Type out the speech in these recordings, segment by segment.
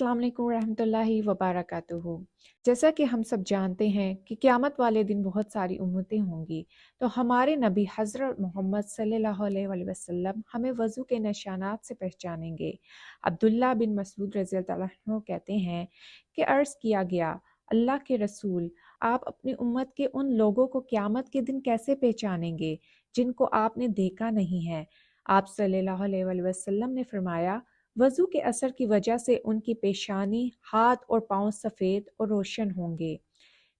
अस्सलाम वालेकुम रहमतुल्लाहि वबरकातुहू। जैसा कि हम सब जानते हैं कि क़यामत वाले दिन बहुत सारी उम्मतें होंगी, तो हमारे नबी हज़रत मोहम्मद सल्लल्लाहु अलैहि वसल्लम हमें वज़ू के निशानात से पहचानेंगे। अब्दुल्ला बिन मसूद रज़ी अल्लाह अन्हु कहते हैं कि अर्ज़ किया गया, अल्लाह के रसूल, आप अपनी उम्मत के उन लोगों को क़यामत के दिन कैसे पहचानेंगे जिनको आपने देखा नहीं है? आप सल्लल्लाहु अलैहि वसल्लम ने फरमाया, वज़ू के असर की वजह से उनकी पेशानी, हाथ और पाँव सफ़ेद और रोशन होंगे।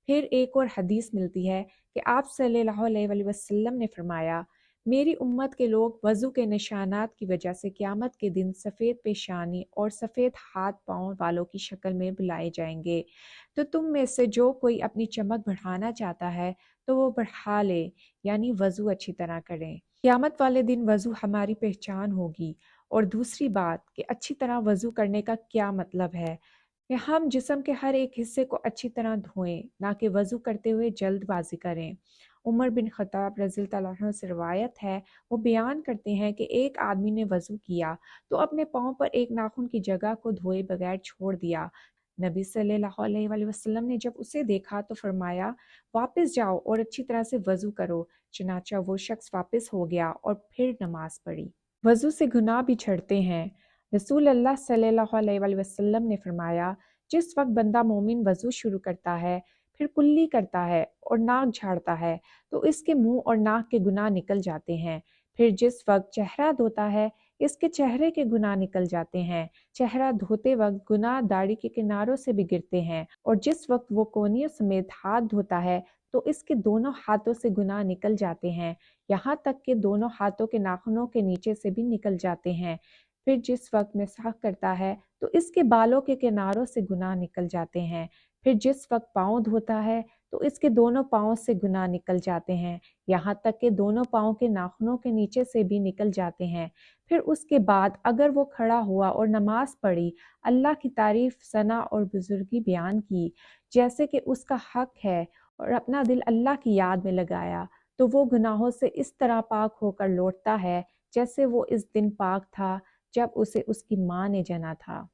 फिर एक और हदीस मिलती है कि आप सल्लल्लाहु अलैहि वसल्लम ने फरमाया, मेरी उम्मत के लोग वज़ू के निशानात की वजह से क़यामत के दिन सफ़ेद पेशानी और सफ़ेद हाथ पाँव वालों की शक्ल में बुलाए जाएंगे। तो तुम में से जो कोई अपनी चमक बढ़ाना चाहता है तो वो बढ़ा ले, यानी वज़ू अच्छी तरह करें। क़यामत वाले दिन वज़ू हमारी पहचान होगी। और दूसरी बात कि अच्छी तरह वज़ू करने का क्या मतलब है कि हम जिस्म के हर एक हिस्से को अच्छी तरह धोएं, ना कि वज़ू करते हुए जल्दबाजी करें। उमर बिन ख़त्ताब रज़ियल्लाहु अन्हु से रिवायत है, वो बयान करते हैं कि एक आदमी ने वज़ू किया तो अपने पाँव पर एक नाखून की जगह को धोए बगैर छोड़ दिया। नबी सल्लल्लाहु अलैहि वसल्लम ने जब उसे देखा तो फरमाया, वापस जाओ और अच्छी तरह से वज़ू करो। चनाचा वो शख्स वापस हो गया और फिर नमाज पढ़ी। वज़ू से गुनाह भी झड़ते हैं। रसूल अल्लाह सल्लल्लाहु अलैहि वसल्लम ने फरमाया, जिस वक्त बंदा मोमिन वज़ू शुरू करता है, फिर कुल्ली करता है और नाक झाड़ता है, तो इसके मुंह और नाक के गुनाह निकल जाते हैं। फिर जिस वक्त चेहरा धोता है, इसके चेहरे के गुनाह निकल जाते हैं। चेहरा धोते वक्त गुनाह दाढ़ी के किनारों से भी गिरते हैं, और जिस वक्त वो कोहनियों समेत हाथ धोता है, तो इसके दोनों हाथों से गुनाह निकल जाते हैं, यहाँ तक कि दोनों हाथों के नाखूनों के नीचे से भी निकल जाते हैं। फिर जिस वक्त मसाह करता है तो इसके बालों के किनारों से गुनाह निकल जाते हैं। फिर जिस वक्त पाँव धोता है तो इसके दोनों पाँव से गुनाह निकल जाते हैं, यहाँ तक कि दोनों पाँव के नाखूनों के नीचे से भी निकल जाते हैं। फिर उसके बाद अगर वो खड़ा हुआ और नमाज पढ़ी, अल्लाह की तारीफ, सना और बुजुर्गी बयान की जैसे कि उसका हक है, और अपना दिल अल्लाह की याद में लगाया, तो वो गुनाहों से इस तरह पाक होकर लौटता है जैसे वो इस दिन पाक था जब उसे उसकी माँ ने जना था।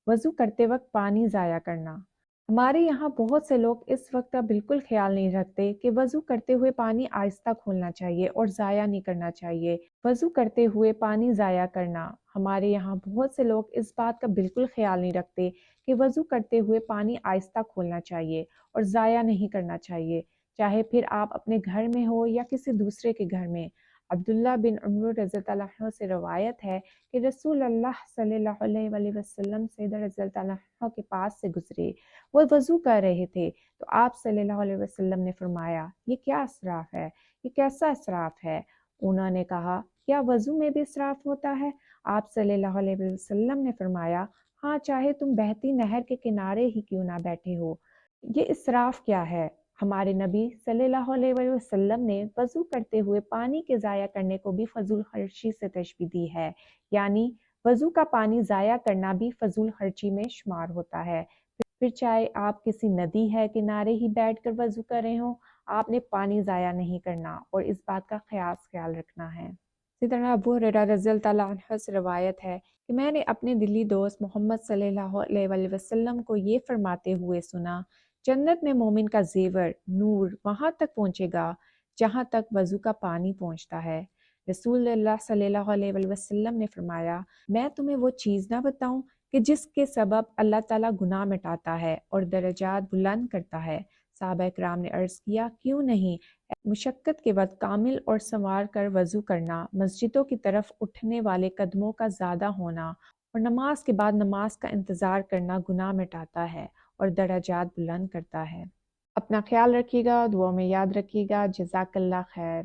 वज़ू करते वक्त पानी ज़ाया करना। हमारे यहाँ बहुत से लोग इस वक्त का बिल्कुल ख्याल नहीं रखते कि वज़ू करते हुए पानी आहिस्ता खोलना चाहिए और ज़ाया नहीं करना चाहिए। वज़ू करते हुए पानी ज़ाया करना, हमारे यहाँ बहुत से लोग इस बात का बिल्कुल ख्याल नहीं रखते कि वज़ू करते हुए पानी आहिस्ता खोलना चाहिए और ज़ाया नहीं करना चाहिए, चाहे फिर आप अपने घर में हो या किसी दूसरे के घर में। अब्दुल्ला बिन उमर रज़ियल्लाहु अन्हु से रवायत है कि रसूल अल्लाह सल्लल्लाहु अलैहि वसल्लम सैयद रज़ियल्लाहु अन्हु के पास से गुजरे। वो वज़ू कर रहे थे तो आप सल्लल्लाहु अलैहि वसल्लम ने फरमाया, ये क्या इसराफ है, ये कैसा इसराफ है? उन्होंने कहा, क्या वज़ू में भी इसराफ होता है? आप सल्लल्लाहु अलैहि वसल्लम ने फरमाया, हाँ, चाहे तुम बहती नहर के किनारे ही क्यों ना बैठे हो। ये इसराफ क्या है? हमारे नबी सल्लल्लाहु अलैहि वसल्लम ने वज़ू करते हुए पानी के ज़ाया करने को भी फजूल खर्ची से तशबीह दी है, यानी वज़ू का पानी ज़ाया करना भी फजूल खर्ची में शुमार होता है। फिर चाहे आप किसी नदी है किनारे ही बैठकर वज़ू कर रहे हो, आपने पानी ज़ाया नहीं करना और इस बात का ख्याल रखना है। इसी तरह अबू हुरैरा रज़ियल्लाहु अन्हु से रवायत है कि मैंने अपने दिली दोस्त मोहम्मद सल्लल्लाहु अलैहि वसल्लम को ये फरमाते हुए सुना, जन्नत में मोमिन का जेवर नूर वहाँ तक पहुँचेगा जहाँ तक वज़ू का पानी पहुँचता है। रसूलुल्लाह सल्लल्लाहु अलैहि वसल्लम ने फरमाया, मैं तुम्हें वो चीज़ ना बताऊं कि जिसके सबब अल्लाह ताला गुनाह मिटाता है और दर्जात बुलंद करता है। सहाबा किराम ने अर्ज़ किया, क्यों नहीं। मुशक्क़त के वक्त कामिल और संवार कर वज़ू करना, मस्जिदों की तरफ उठने वाले कदमों का ज़्यादा होना और नमाज के बाद नमाज का इंतज़ार करना गुनाह मिटाता है और दर्जात बुलंद करता है। अपना ख्याल रखिएगा, दुआ में याद रखिएगा। जज़ाकल्लाह खैर।